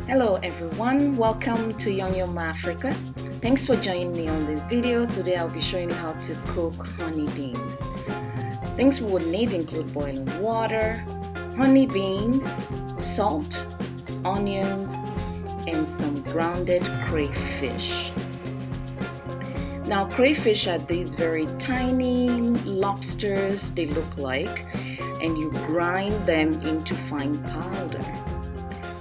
Hello everyone, welcome to Young Yum Africa. Thanks for joining me on this video. Today I'll be showing you how to cook honey beans. Things we would need include boiling water, honey beans, salt, onions, and some grounded crayfish. Now crayfish are these very tiny lobsters they look like, and you grind them into fine powder.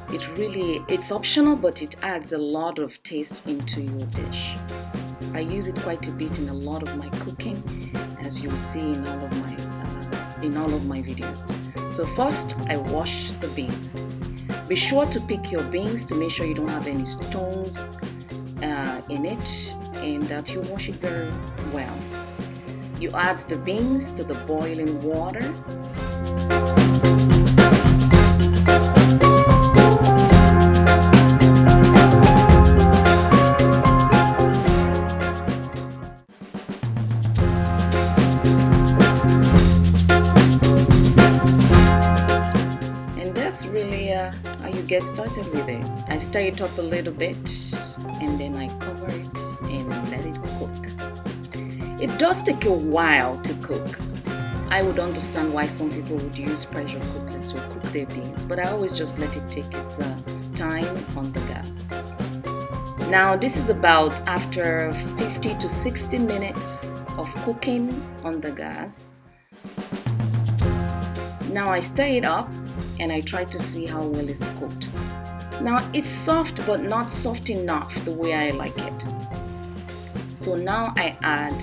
It's optional, but it adds a lot of taste into your dish. I use it quite a bit in a lot of my cooking, as you will see in all of my videos. So first, I wash the beans. Be sure to pick your beans to make sure you don't have any stones in it, and that you wash it very well. You add the beans to the boiling water. Really how you get started with it. I stir it up a little bit and then I cover it and let it cook. It does take a while to cook. I would understand why some people would use pressure cooker to cook their beans, but I always just let it take its time on the gas. Now this is about after 50 to 60 minutes of cooking on the gas. Now I stir it up and I try to see how well it's cooked. Now it's soft but not soft enough the way I like it. So now I add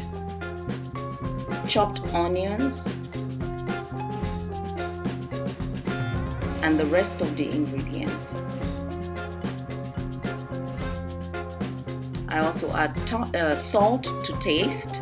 chopped onions and the rest of the ingredients. I also add salt to taste.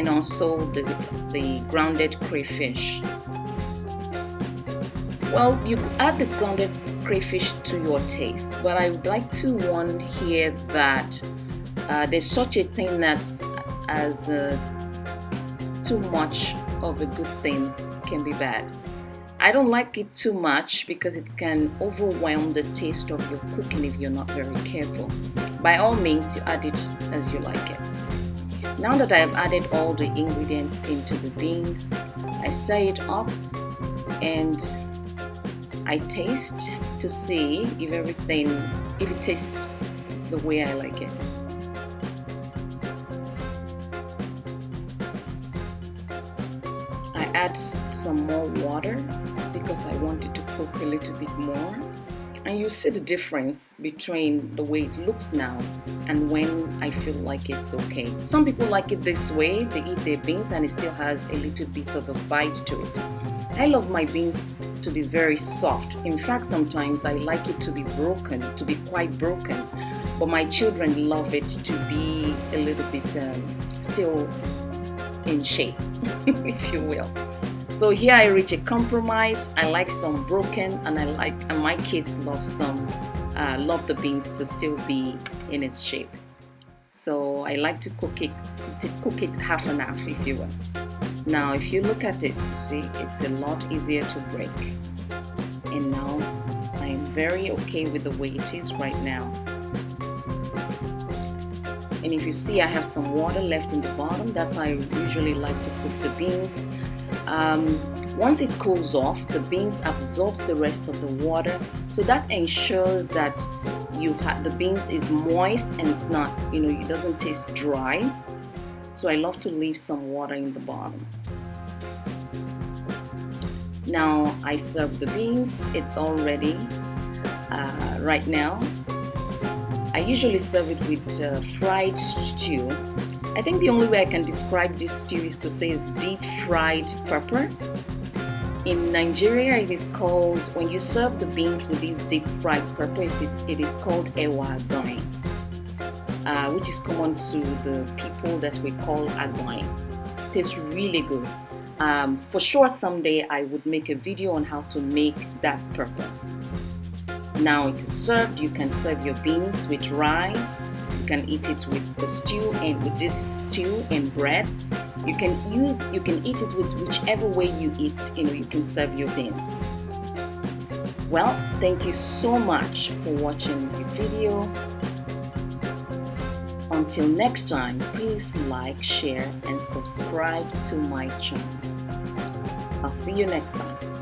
Also the grounded crayfish. Well, you add the grounded crayfish to your taste, but I would like to warn here that there's such a thing that's as too much of a good thing can be bad. I don't like it too much because it can overwhelm the taste of your cooking if you're not very careful. By all means, you add it as you like it. Now that I have added all the ingredients into the beans, I stir it up and I taste to see if it tastes the way I like it. I add some more water because I want it to cook a little bit more. And you see the difference between the way it looks now and when I feel like it's okay. Some people like it this way. They eat their beans and it still has a little bit of a bite to it. I love my beans to be very soft. In fact, sometimes I like it to be broken, to be quite broken. But my children love it to be a little bit still in shape, if you will. So here I reach a compromise. I like some broken, and my kids love the beans to still be in its shape. So I like to cook it half and half, if you will. Now, if you look at it, you see it's a lot easier to break. And now I'm very okay with the way it is right now. And if you see, I have some water left in the bottom. That's how I usually like to cook the beans. Once it cools off, the beans absorbs the rest of the water, so that ensures that the beans is moist and it's not, it doesn't taste dry. So I love to leave some water in the bottom. Now I serve the beans. It's all ready right now. I usually serve it with fried stew. I think the only way I can describe this stew is to say it's deep fried pepper. In Nigeria, it is called, when you serve the beans with this deep fried pepper, it is called Aganhin, which is common to the people that we call Aganhin. It tastes really good. For sure, someday I would make a video on how to make that purple. Now it is served. You can serve your beans with rice. You can eat it with the stew and with this stew and bread. You can eat it with whichever way you eat. You can serve your beans. Well, thank you so much for watching the video. Until next time, please like, share, and subscribe to my channel. I'll see you next time.